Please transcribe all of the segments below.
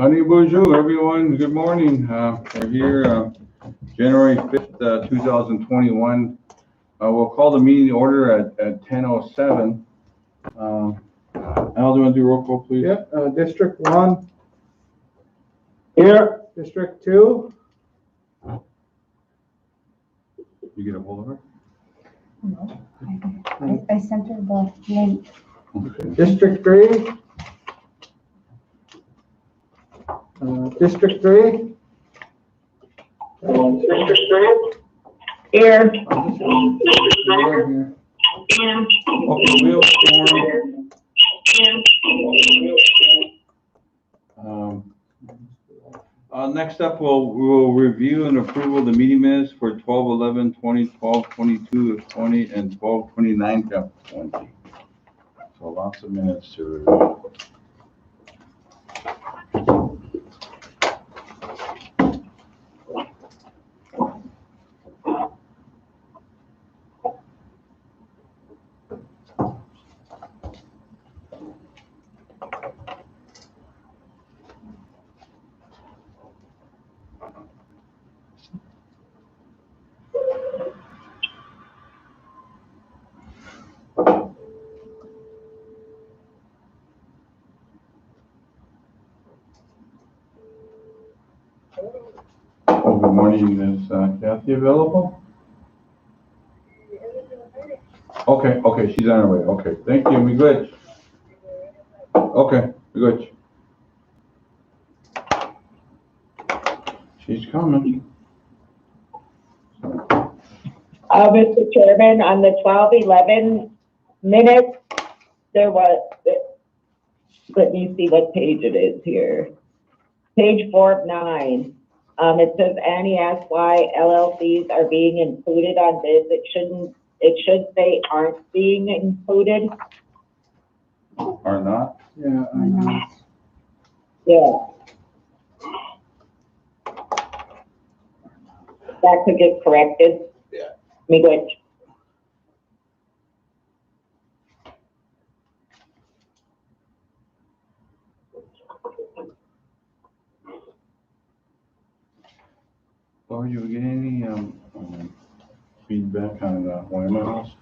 Honey bonjour, everyone. Good morning. We're here January 5th, 2021. We'll call the meeting to order at 10:07. Al, do you want to do roll call, please? Yep, District 1. Here. District 2. You get a hold of her? No, I sent her the link. Okay. District 3. District 3. District 3. Here. Okay, we'll next up, we'll review and approve the meeting minutes for 12/11/20, 12/22/20, and 12/29/20. So lots of minutes to review. Oh, good morning. Is Kathy available? Okay, she's on her way. Okay, thank you. We good? Okay, we good. She's coming. Mr. Chairman, on the 12/11 minutes, there was, let me see what page it is here. Page 4 of 9. It says Annie asks why LLCs are being included on this. It should say aren't being included. Or not? Yeah, I know. Yeah. That could get corrected. Yeah. Me good. Laura, you get any feedback on Wyoming House?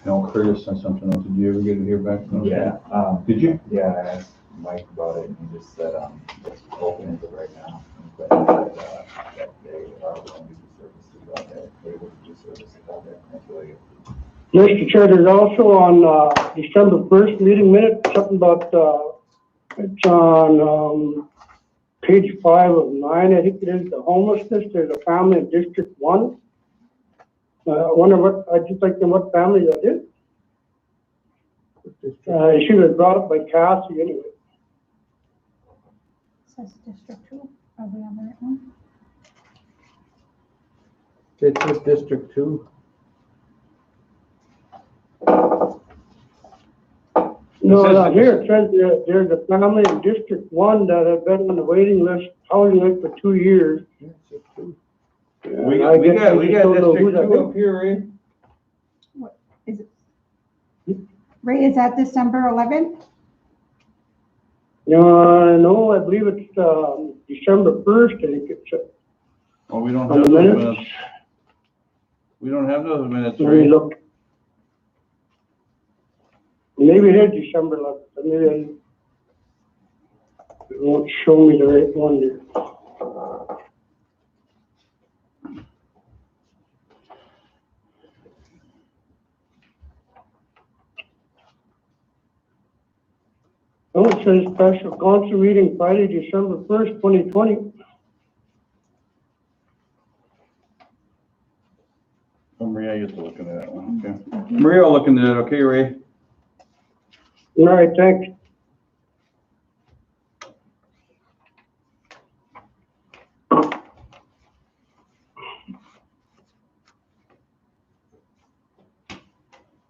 No, Curtis sent something else. Did you ever get to hear back from him? Yeah. Did you? Yeah, I asked Mike about it, and he just said, it's open as of right now. But that they are going to do services out there, able to do services out there. That's really it. Mr. Chair, there's also on December 1st meeting minutes, something about, it's on page 5 of 9, I think it is, the homelessness. There's a family in District 1. I wonder what, I'd just like to know what family that is. She was brought up by Cassie anyway. Says District 2. Are we on the right one? It's with District 2. No, not here. It says there's a family in District 1 that have been on the waiting list, housing list for 2 years. We got District 2 up here, Ray. What is it? Ray, is that December 11th? No, I believe it's December 1st, I think it's. Oh, we don't On have the those minutes? minutes. We don't have those minutes, Let me Ray. look. Maybe it is December 11th, but maybe it won't show me the right one there. Oh, it says special council meeting Friday, December 1st, 2020. Oh, Maria gets to look into that one, okay. Maria will look into that, okay, Ray? All right, thanks.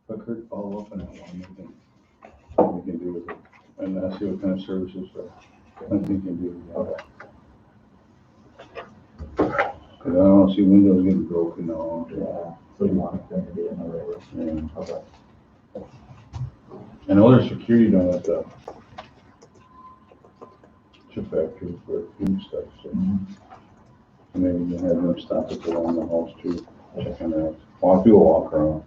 But Kurt, follow up on that one, what we can do with it, and see what kind of services I think you can do. Okay. Cause I don't see windows getting broken now. Yeah, so you want them to be in the right room? Yeah. Okay. I know there's security down at the chip manufacturers for food stuff, so. Maybe you have them stop it around the house too, checking out. I'll do a walk around.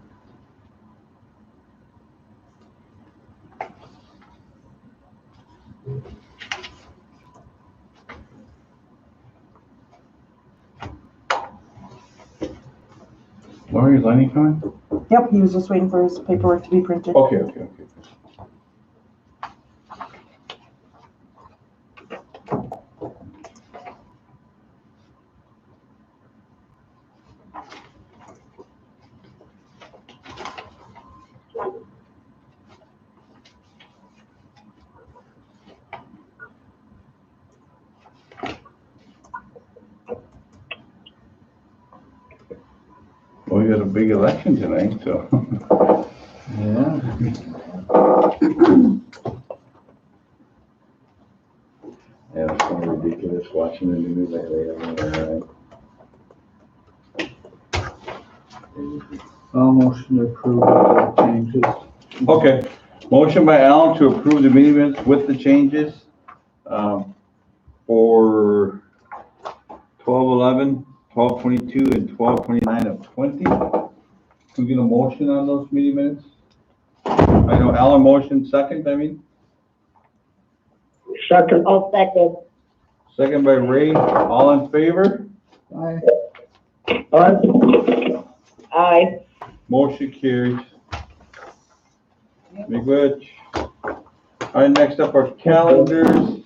Lori, is Lenny coming? Yep, he was just waiting for his paperwork to be printed. Okay. Well, we got a big election tonight, so. Yeah. Yeah, it's kind of ridiculous watching the news lately. I'll motion to approve the changes. Okay, motion by Alan to approve the meeting minutes with the changes, for 12/11, 12/22, and 12/29 of 20. Can we get a motion on those meeting minutes? I know Alan motion second, Second. I'll second. Second by Ray, all in favor? Aye. Aye. Aye. Motion carries. Big Rich. All right, next up are calendars.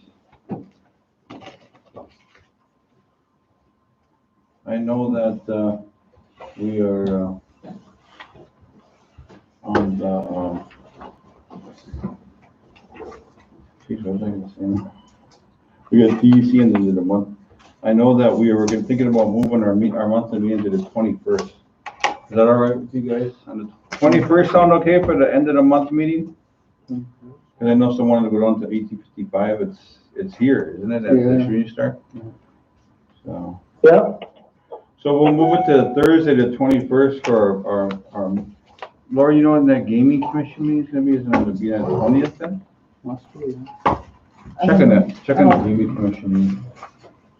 I know that, we are, on the, geez, what was I gonna say? We got DEC in the end of the month. I know that we were thinking about moving our monthly meeting to the 21st. Is that all right with you guys? On the 21st sound okay for the end of the month meeting? Cause I know someone wanted to go down to 1855. It's here, isn't it? At the shooting star? So. Yeah. So we'll move it to Thursday, the 21st for our, Laura, you know when that gaming commission meeting is gonna be? Is it gonna be on the 20th then? Must be, Check on that, check on the gaming commission meeting.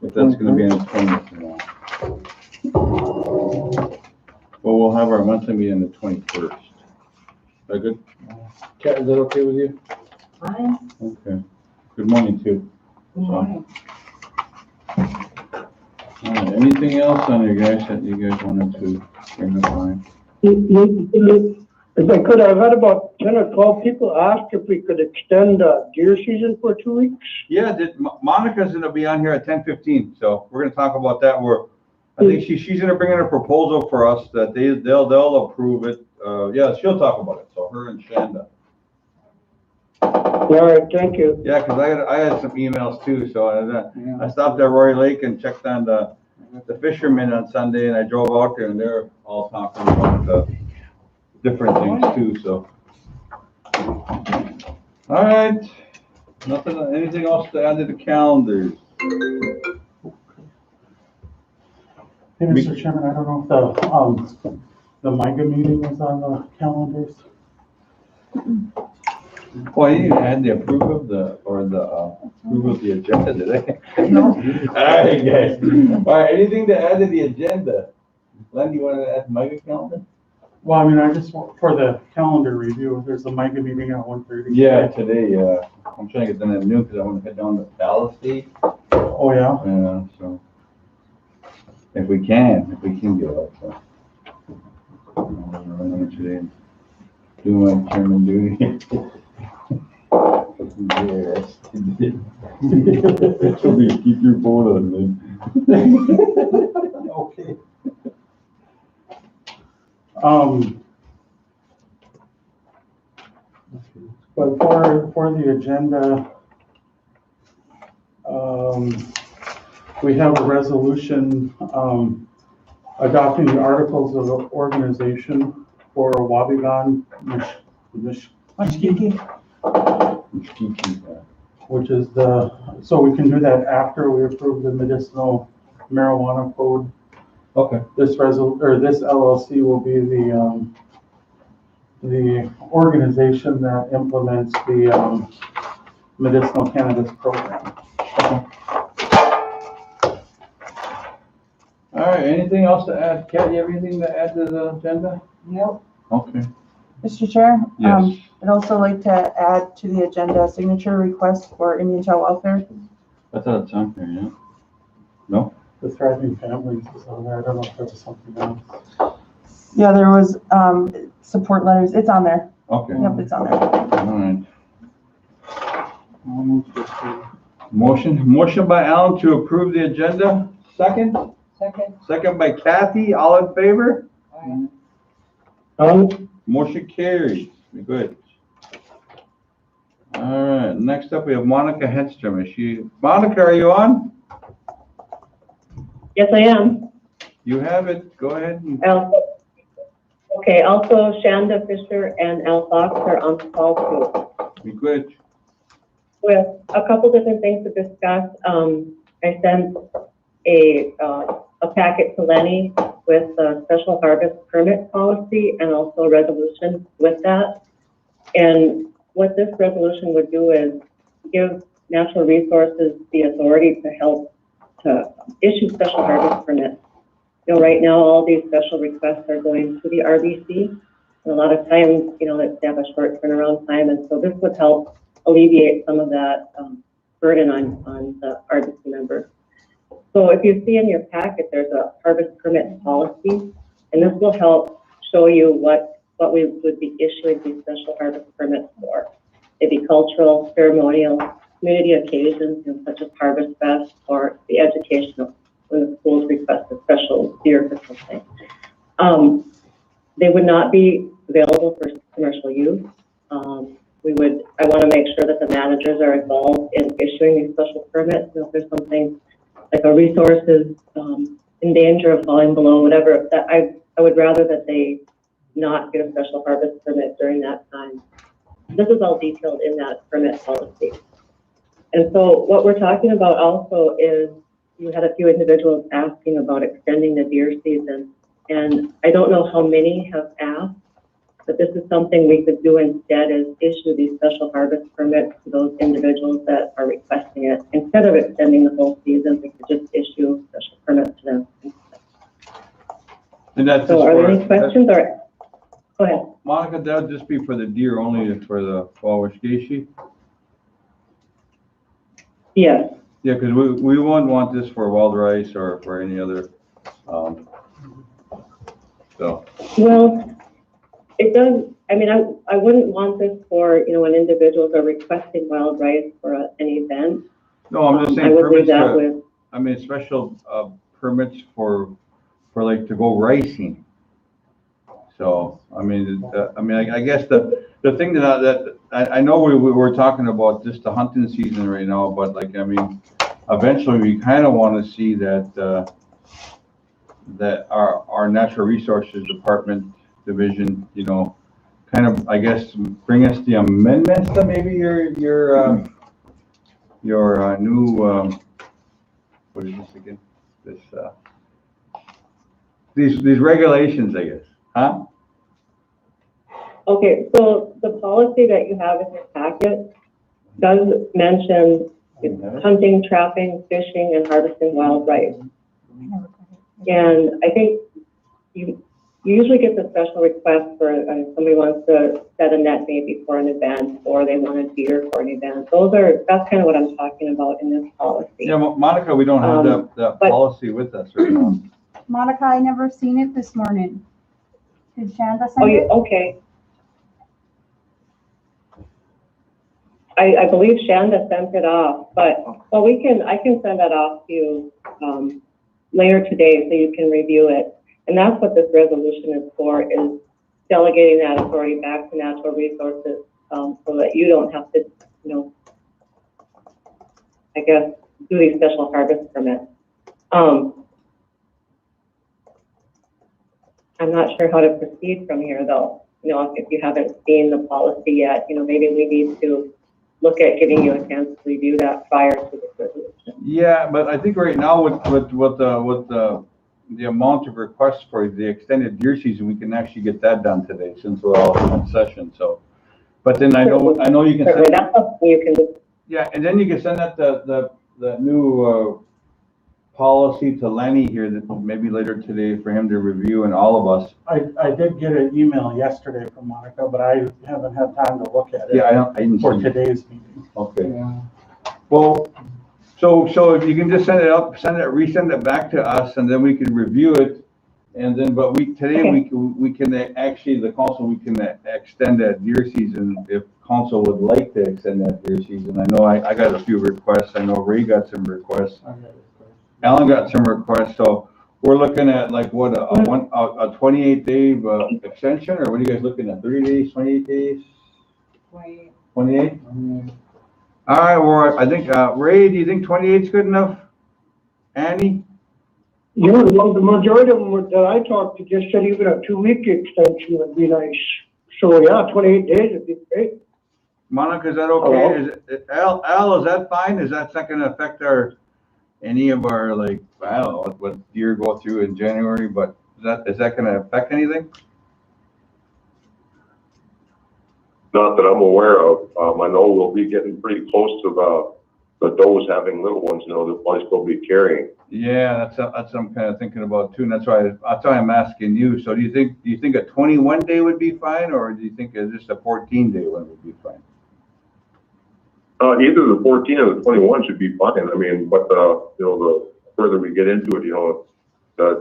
If that's gonna be on the 20th or not. Well, we'll have our monthly meeting on the 21st. Is that good? Kat, is that okay with you? Aye. Okay. Good morning too. Good morning. All right, anything else on you guys that you guys wanted to bring up line? If I could, I've had about 10 or 12 people ask if we could extend deer season for 2 weeks. Yeah, Monica's gonna be on here at 10:15, so we're gonna talk about that. I think she's gonna bring in a proposal for us that they'll approve it. Yeah, she'll talk about it, so her and Shanda. All right, thank you. Yeah, cause I had some emails too, so I stopped at Roy Lake and checked on the fishermen on Sunday, and I drove out there and they're all talking about different things too, so. All right, anything else to add to the calendars? Hey, Mr. Chairman, I don't know if the MIGA meeting is on the calendars. Well, you didn't add the approval of approval of the agenda, did I? No. All right, guys. All right, anything to add to the agenda? Len, do you want to add my calendar? Well, I mean, I just want, for the calendar review, there's a MIGA meeting at 1:30. Yeah, today, I'm trying to get done at noon because I want to head down to Palisade. Oh, yeah? Yeah, so. If we can get out, so. I'm running today and do my chairman duty. Yes. Somebody keep your phone on, man. Okay. But for the agenda, we have a resolution, adopting the articles of organization for Wabigon, which is so we can do that after we approve the medicinal marijuana code. Okay. This LLC will be the organization that implements the medicinal cannabis program. All right, anything else to add? Kat, you have anything to add to the agenda? Nope. Okay, Mr. Chair? yes. I'd also like to add to the agenda signature request for Indian child welfare. I thought it's on here, yeah. No? The Thriving Families is on there. I don't know if there was something else. Yeah, there was, support letters. It's on there. Okay. Yep, it's on there. All right. I'll move to approve. Motion by Alan to approve the agenda. Second? Second. Second by Kathy. All in favor? Aye. Motion carries. We're good. All right, next up we have Monica Hedstrom. Monica, are you on? Yes, I am. You have it. Go ahead. Okay, also Shanda Fisher and Al Fox are on the call too. Be good. With a couple different things to discuss, I sent a packet to Lenny with a special harvest permit policy and also a resolution with that. And what this resolution would do is give natural resources the authority to help to issue special harvest permits. You know, right now, all these special requests are going to the RBC. And a lot of times, you know, they have a short turnaround time. And so this would help alleviate some of that burden on the RBC members. So if you see in your packet, there's a harvest permit policy, and this will help show you what we would be issuing these special harvest permits for. They'd be cultural, ceremonial, community occasions, you know, such as Harvest Fest or the educational, when the schools request a special year for something. They would not be available for commercial use. I want to make sure that the managers are involved in issuing these special permits. You know, if there's something like a resource is in danger of falling below, whatever, that I would rather that they not get a special harvest permit during that time. This is all detailed in that permit policy. And so what we're talking about also is, you had a few individuals asking about extending the deer season. And I don't know how many have asked, but this is something we could do instead, is issue these special harvest permits to those individuals that are requesting it. Instead of extending the whole season, we could just issue special permits to them. And that's So are there any questions, or, go ahead. Monica, that would just be for the deer, only for the Wawashkishi? Yes. Yeah, because we wouldn't want this for wild rice or for any other, so. Well, it does, I mean, I wouldn't want this for, you know, when individuals are requesting wild rice for an event. No, I'm just I saying would leave permits, that with, I mean, special, permits for like to go ricing. So, I mean, I guess the thing that I know we were talking about just the hunting season right now, but like, I mean, eventually we kind of want to see that, that our natural resources department division, you know, kind of, I guess, bring us the amendments to maybe your new, what is this again? This, these regulations, I guess, huh? okay, so the policy that you have in your packet does mention hunting, trapping, fishing, and harvesting wild rice. And I think you usually get the special request for somebody wants to set a net maybe for an event, or they want a deer for an event. That's kind of what I'm talking about in this policy. Yeah, Monica, we don't have that policy with us right now. Monica, I never seen it this morning. Did Shanda Oh, send it? okay. I believe Shanda sent it off, but, well, I can send that off to you later today so you can review it. And that's what this resolution is for, is delegating that authority back to natural resources, so that you don't have to, you know, I guess, do these special harvest permits. I'm not sure how to proceed from here, though. You know, if you haven't seen the policy yet, you know, maybe we need to look at giving you a chance to review that prior to this resolution. Yeah, but I think right now with the amount of requests for the extended deer season, we can actually get that done today since we're all in session. So, but then I know you can Certainly, send, that's something you can do. yeah, and then you can send that that new policy to Lenny here, that maybe later today for him to review and all of us. I did get an email yesterday from Monica, but I haven't had time to look at it. Yeah, I didn't For see it. today's meeting. Okay. Yeah. Well, so if you can just resend it back to us, and then we can review it. And then, but today we can actually, the council, we can extend that deer season if council would like to extend that deer season. I know I got a few requests. I know Ray got some requests. Alan got some requests, so we're looking at like what, a 28-day extension, or what are you guys looking at? 30 days, 28 days? 28? All right, well, I think, Ray, do you think 28 is good enough? Annie? Yeah, well, the majority of them that I talked to just said even a 2-week extension would be nice. So yeah, 28 days would be great. Monica, is that okay? Al, is that fine? Is that not gonna affect any of our, like, I don't know, what deer go through in January, but is that gonna affect anything? Not that I'm aware of. I know we'll be getting pretty close to the does having little ones, they'll probably still be carrying. Yeah, that's what I'm kind of thinking about too, and that's why I'm asking you. So do you think a 21-day would be fine, or do you think just a 14-day one would be fine? Either the 14 or the 21 should be fine. I mean, but the further we get into it,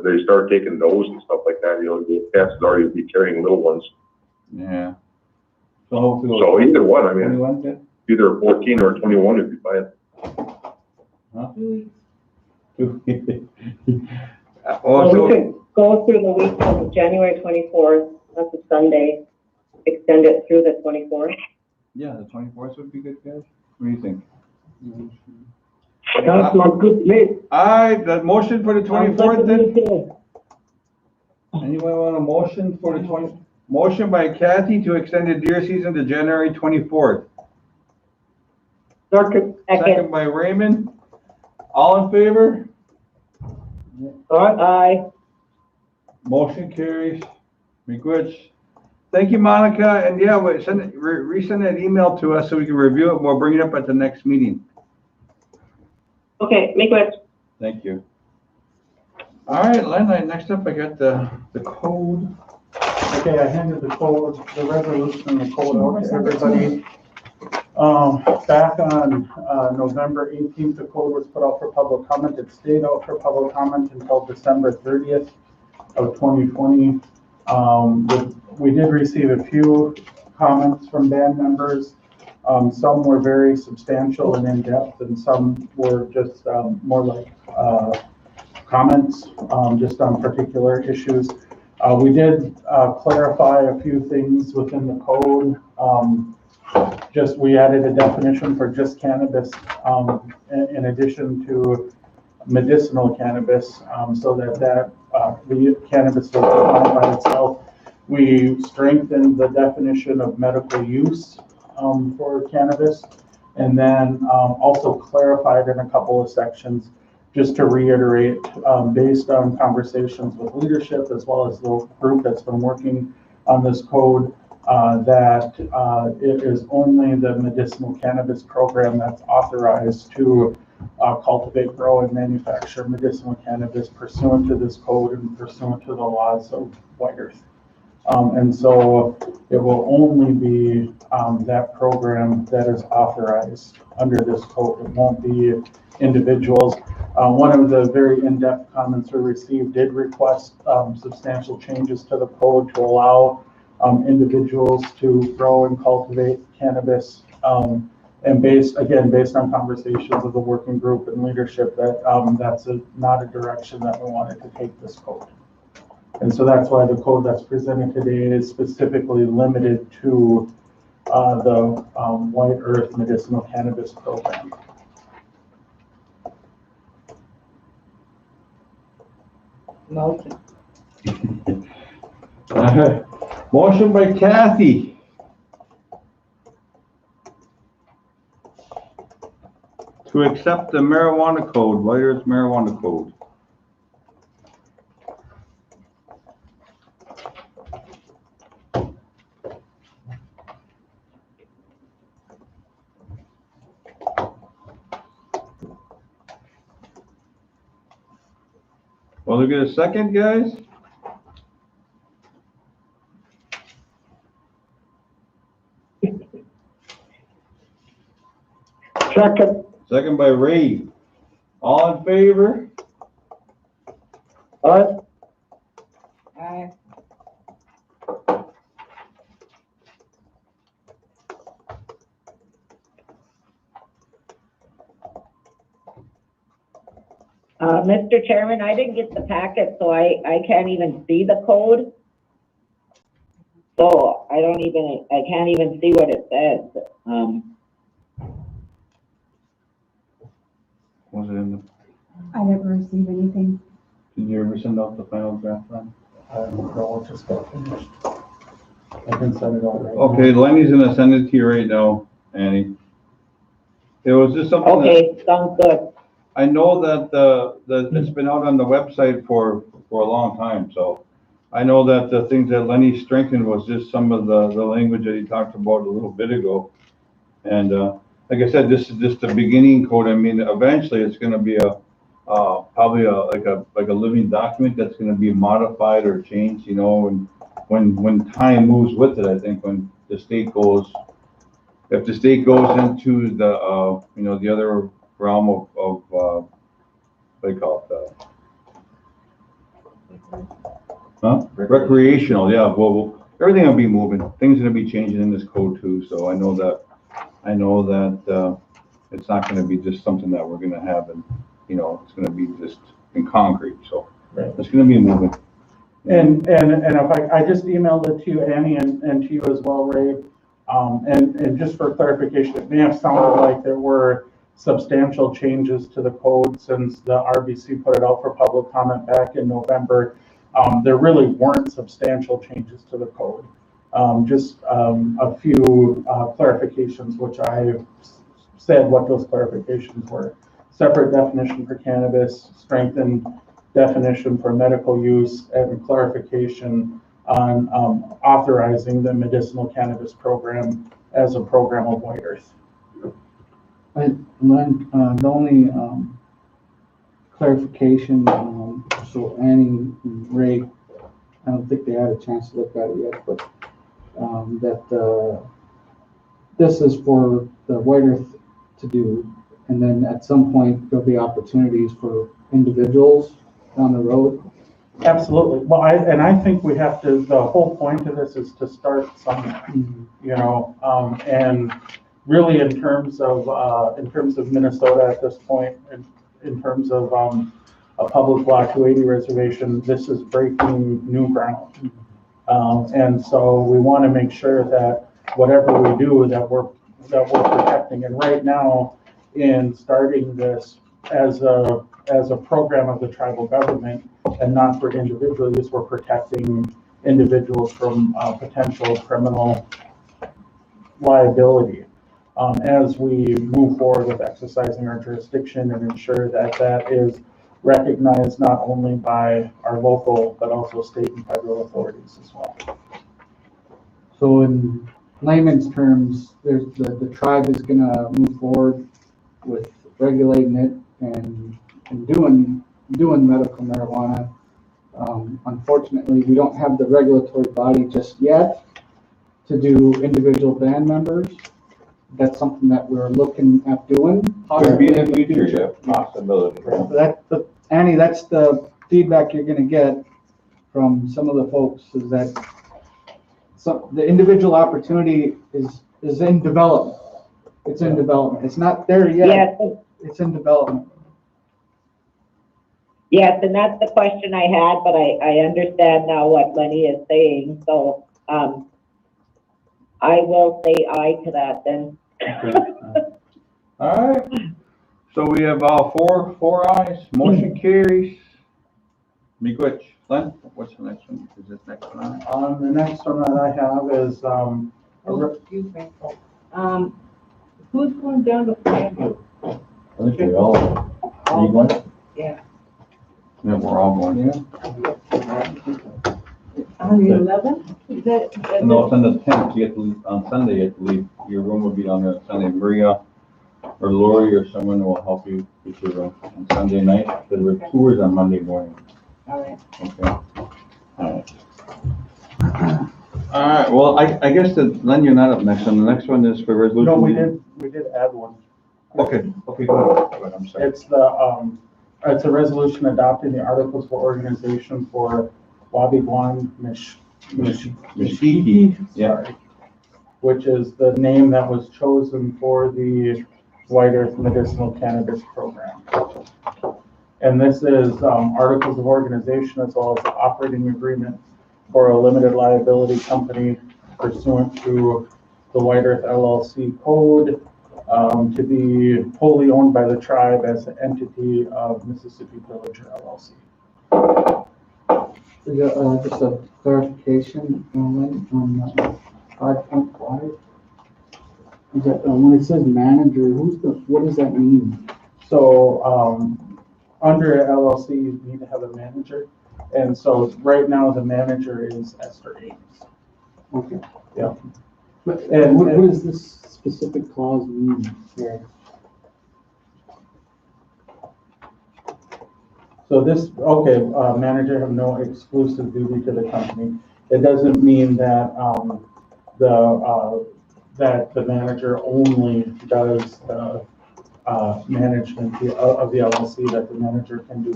they start taking does and stuff like that. The cats already be carrying little ones. Yeah. So hopefully. So either one. I mean, 21 then? either 14 or 21 would be fine. Huh? Well, we could go through the week of January 24th, that's a Sunday, extend it through the 24th. Yeah, the 24th would be good, guys. What do you think? That's not good to me. All right, the motion for the 24th then? Anyone want a motion for the 20? Motion by Kathy to extend the deer season to January 24th. Second by Raymond. All in favor? Aye. Motion carries. Be good. Thank you, Monica. And yeah, resend that email to us so we can review it. We'll bring it up at the next meeting. Okay, make it. Thank you. All right, Len, next up I got the code. Okay, I handed the code, the resolution and the code out to everybody. Back on November 18th, the code was put out for public comment. It stayed out for public comment until December 30th of 2020. We did receive a few comments from band members. Some were very substantial and in-depth, and some were just more like comments just on particular issues. We did clarify a few things within the code. We added a definition for just cannabis in addition to medicinal cannabis, so that the cannabis was defined by itself. We strengthened the definition of medical use for cannabis, and then also clarified in a couple of sections, just to reiterate, based on conversations with leadership as well as the group that's been working on this code, that it is only the medicinal cannabis program that's authorized to cultivate, grow, and manufacture medicinal cannabis pursuant to this code and pursuant to the laws of White Earth. And so it will only be that program that is authorized under this code. It won't be individuals. One of the very in-depth comments we received did request substantial changes to the code to allow individuals to grow and cultivate cannabis. And based on conversations with the working group and leadership, that's not a direction that we wanted to take this code. And so that's why the code that's presented today is specifically limited to the White Earth medicinal cannabis program. Motion. Motion by Kathy. To accept the marijuana code, White Earth marijuana code. Will there get a second, guys? Second. Second by Ray. All in favor? Aye. Aye. Mr. Chairman, I didn't get the packet, so I can't even see the code. So I can't even see what it says. Was it in the, I never received anything. did you ever send out the final draft plan? I don't know what just got finished. I can send it out right now. Okay, Lenny's gonna send it to you right now, Annie. It was just something that, Okay, sounds good. I know that, it's been out on the website for a long time, so I know that the things that Lenny strengthened was just some of the language that he talked about a little bit ago. And, like I said, this is just the beginning code. I mean, eventually it's gonna be probably like a living document that's gonna be modified or changed, you know, and when time moves with it, I think when the state goes, if the state goes into the, you know, the other realm of what do you call it? Recreational, yeah, well, everything will be moving. Things are gonna be changing in this code too, so I know that it's not gonna be just something that we're gonna have and, you know, it's gonna be just in concrete, so Right. it's gonna be moving. And if I just emailed it to you, Annie, and to you as well, Ray. And just for clarification, it may have sounded like there were substantial changes to the code since the RBC put it out for public comment back in November. There really weren't substantial changes to the code. Just a few clarifications, which I said what those clarifications were. Separate definition for cannabis, strengthened definition for medical use, and clarification on authorizing the medicinal cannabis program as a program of White Earth. The only clarification, so Annie and Ray, I don't think they had a chance to look at it yet, but that this is for the White Earth to do, and then at some point there'll be opportunities for individuals down the road. Absolutely. Well, I think we have to, the whole point of this is to start somewhere, you know, and really in terms of Minnesota at this point, in terms of a public law 280 reservation, this is breaking new ground. And so we want to make sure that whatever we do, that we're protecting. And right now, in starting this as a program of the tribal government and not for individual use, we're protecting individuals from potential criminal liability as we move forward with exercising our jurisdiction and ensure that that is recognized not only by our local but also state and federal authorities as well. So in layman's terms, there's the tribe is gonna move forward with regulating it and doing medical marijuana. Unfortunately, we don't have the regulatory body just yet to do individual band members. That's something that we're looking at doing. Could be in the future, yeah, possibility. Annie, that's the feedback you're gonna get from some of the folks, is that the individual opportunity is in development. It's in development. It's not there yet. Yes. It's in development. Yes, and that's the question I had, but I understand now what Lenny is saying, so, I will say aye to that then. All right, so we have four ayes, motion carries. Miigwech. Len, what's the next one? Is this next one? The next one that I have is, Excuse me. Who's going down to Flagler? I think we all need one. Yeah. Yeah, we're all going. On the 11th? Is that? No, it's on the 10th. You have to leave, on Sunday you have to leave. Your room will be on there Sunday. Maria or Lori or someone will help you get your room on Sunday night. There were tours on Monday morning. All right. Okay. All right, well, I guess that, Len, you're not up next one. The next one is for resolution. No, we did add one. Okay, go ahead. Go ahead, I'm sorry. It's a resolution adopting the Articles for Organization for Wabi-Guan Mishiki, yeah. sorry, which is the name that was chosen for the White Earth Medicinal Cannabis Program. And this is Articles of Organization as well as the operating agreement for a limited liability company pursuant to the White Earth LLC code, to be wholly owned by the tribe as an entity of Mississippi Villager LLC. Just a clarification on 5.5. Is that, when it says manager, what does that mean? So, under LLC, you need to have a manager. And so right now the manager is Esther Ames. Okay. Yeah. And what does this specific clause mean here? So this, manager have no exclusive duty to the company. It doesn't mean that, that the manager only does the, management of the LLC, that the manager can do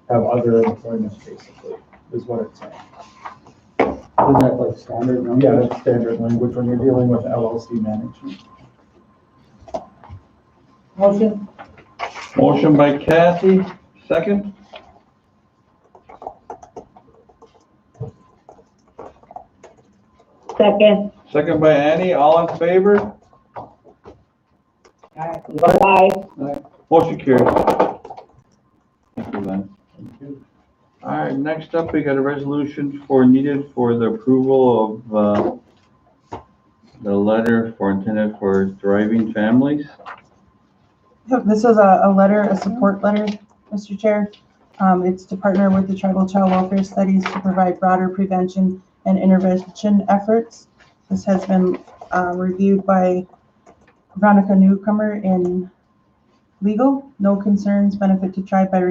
have other employment, basically, is what it's saying. Is that like standard language? Yeah, that's standard language when you're dealing with LLC management. Motion? Motion by Kathy, second. Second. Second by Annie, all in favor? Aye. Motion carries. Thank you, Len. All right, next up, we got a resolution needed for the approval of the letter intended for thriving families. Yep, this is a support letter, Mr. Chair. It's to partner with the Tribal Child Welfare Studies to provide broader prevention and intervention efforts. This has been reviewed by Veronica Newcomer in legal. No concerns, benefit to tribe by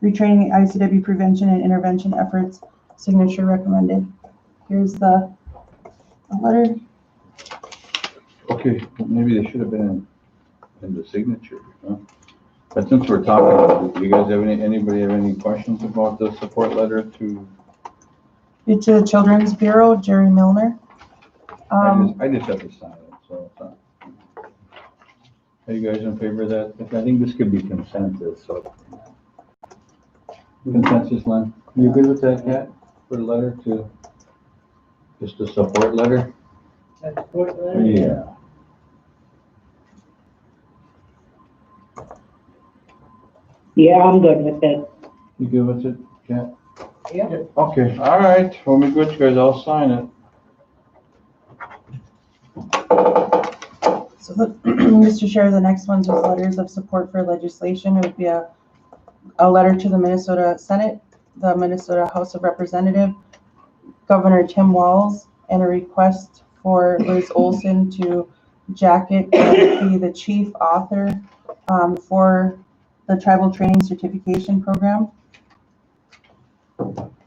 retraining ICW prevention and intervention efforts. Signature recommended. Here's the letter. Okay, maybe they should have been in the signature, huh? But since we're talking, do you guys have anybody have any questions about the support letter to? It's to the Children's Bureau, Jerry Milner. I just have to sign it, so it's not. Are you guys in favor of that? I think this could be consensus, so. Consensus, Len? You good with that, Kat? For the letter to, just a support letter? Support letter? Yeah. Yeah, I'm good with it. You good with it, Kat? Yeah. Okay, all right. When we good, guys, I'll sign it. So Mr. Chair, the next one's just letters of support for legislation. It would be a letter to the Minnesota Senate, the Minnesota House of Representatives, Governor Tim Walz, and a request for Liz Olson to jacket and be the chief author for the Tribal Training Certification Program.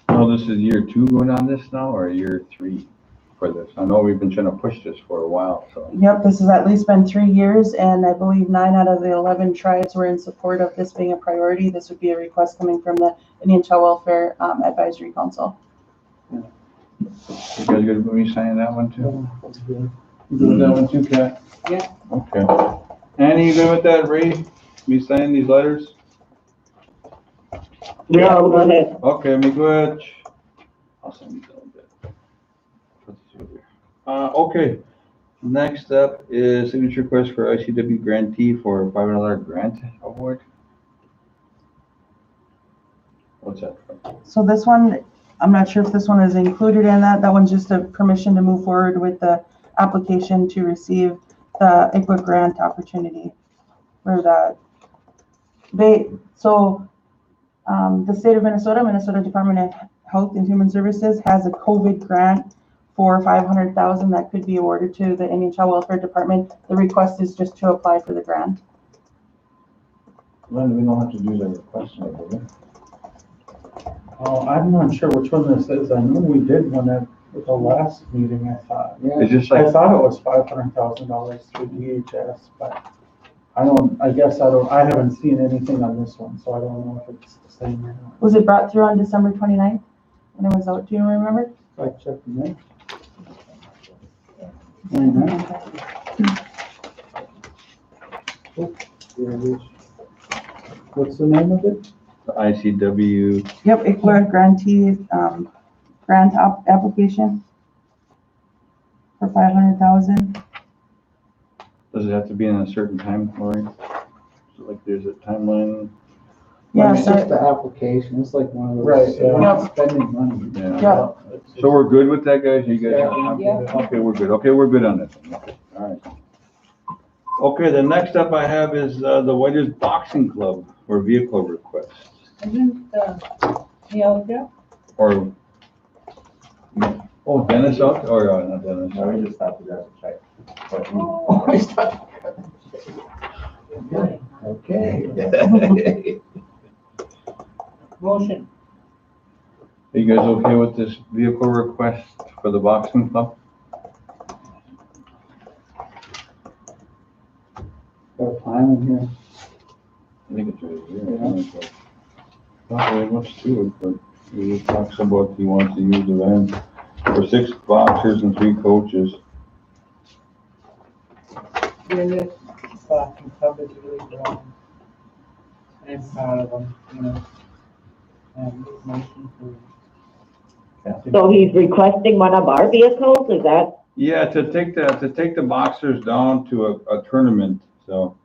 Oh, this is year 2 going on this now, or year 3 for this? I know we've been trying to push this for a while, so. Yep, this has at least been 3 years, and I believe 9 out of the 11 tribes were in support of this being a priority. This would be a request coming from the Indian Child Welfare Advisory Council. You guys good with me signing that one too? That's good. You good with that one too, Kat? Yeah. Okay. Annie, you good with that, Ray? Me signing these letters? Yeah, I'm Go ahead. Okay, me good. I'll send these a little bit. Put this over here. Okay. Next up is signature request for ICW grantee for $500 grant award. What's that from? So this one, I'm not sure if this one is included in that. That one's just a permission to move forward with the application to receive the ICWA grant opportunity for that. The state of Minnesota Department of Health and Human Services has a COVID grant for $500,000 that could be awarded to the Indian Child Welfare Department. The request is just to apply for the grant. Then we don't have to do the request, do we? Oh, I'm not sure which one this is. I know we did one at the last meeting, I thought. It's just I like, thought it was $500,000 through DHS, but I haven't seen anything on this one, so I don't know if it's the same or not. Was it brought through on December 29th when it was out? Do you remember? I checked the minutes. What's the name of it? the ICW, Yep, ICLA grantee, grant application for 500,000. does it have to be in a certain time, Lori? So like there's a timeline? Yeah, It's so, just the application, it's like one of those. Right, yeah. We're not spending money. Yeah. yeah, So we're good with that, guys? You guys? Yeah. Okay, we're good. Okay, we're good on this. Okay, all right. Okay, the next up I have is, the Whiters Boxing Club for vehicle request. Isn't, he out there? Or, oh, Dennis out, or, not Dennis? No, we just stopped to grab a check. But Okay. Motion. Are you guys okay with this vehicle request for the boxing club? Got a time in here. I think it's right here. Not very much to it, but he just talks about he wants to use the van for 6 boxers and 3 coaches. Yeah, this fucking coverage really wrong. I'm proud of them, you know. And motion for. So he's requesting one of our vehicles, is that? Yeah, to take the boxers down to a tournament, so.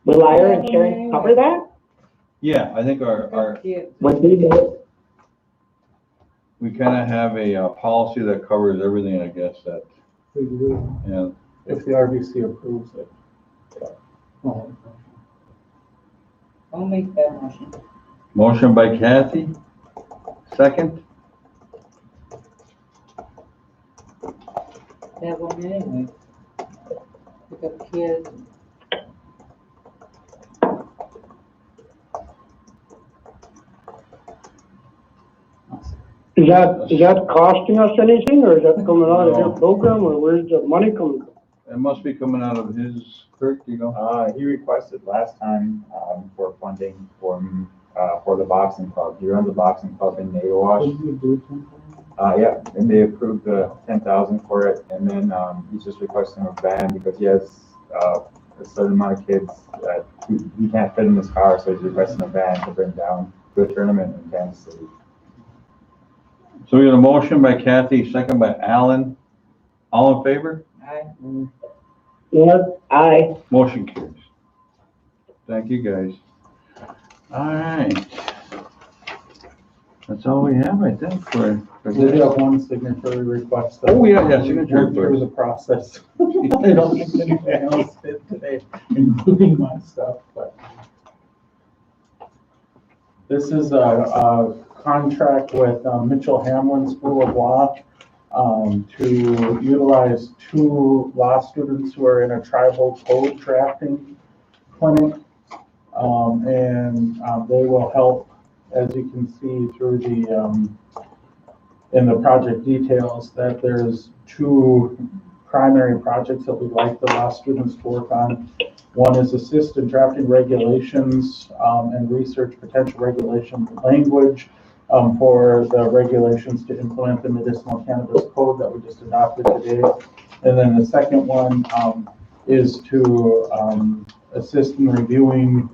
Will our insurance cover that? Yeah, I think our, Kids. Would we know? we kind of have a policy that covers everything, I guess, that, We do, yeah. if the RBC approves it. Oh, I'll make that motion. Motion by Kathy, second. That one anyway. Pick up kids. Is that costing us anything, or is that coming out of your program, or where's the money coming from? It must be coming out of his, Kurt, you know? He requested last time, for funding for the boxing club. He runs a boxing club in what Nawash. did you do, Tim? Yeah, and they approved the 10,000 for it, and then, he's just requesting a van because he has, a certain amount of kids that he can't fit in his car, so he's requesting a van to bring down to a tournament in Kansas City. So we got a motion by Kathy, second by Alan. All in favor? Aye. What? Aye. Motion carries. Thank you, guys. All right. That's all we have, I think, for We do this. have one signature request. Oh, yeah, signature Went through request. the process. I don't think anything else did today, including my stuff, but. This is a contract with Mitchell Hamlin School of Law to utilize 2 law students who are in a tribal code drafting clinic. And they will help, as you can see through the, in the project details, that there's 2 primary projects that we'd like the law students to work on. One is assist in drafting regulations and research potential regulation language for the regulations to implement the medicinal cannabis code that we just adopted today. And then the second one is to assist in reviewing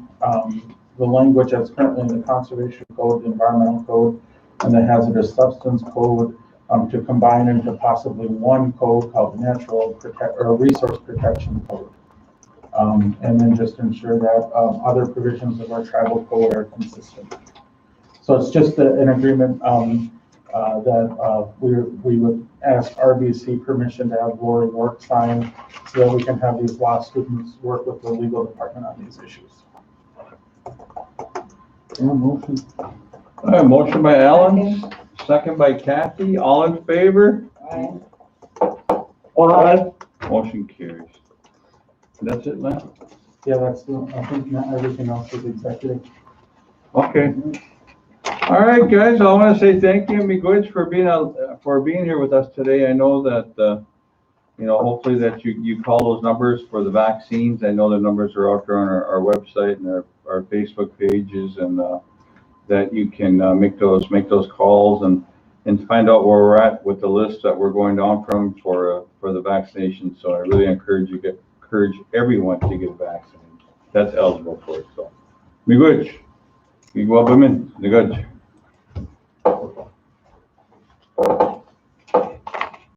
the language that's currently in the conservation code, the environmental code, and the hazardous substance code to combine into possibly one code called the resource protection code. And then just ensure that other provisions of our tribal code are consistent. So it's just an agreement that we would ask RBC permission to have Lori Work sign so that we can have these law students work with the legal department on these issues. Yeah, motion. All right, motion by Alan, second by Kathy. All in favor? Aye. Aye. Motion carries. That's it, Lynn? Yeah, I think not everything else is executive. Okay. All right, guys, I want to say thank you, Miguel, for being here with us today. I know that, hopefully that you call those numbers for the vaccines. I know the numbers are out there on our website and our Facebook pages, and that you can make those calls and find out where we're at with the list that we're going down from for the vaccination. So I really encourage everyone to get vaccinated that's eligible for it. So, Miguel, you go up a minute. Good.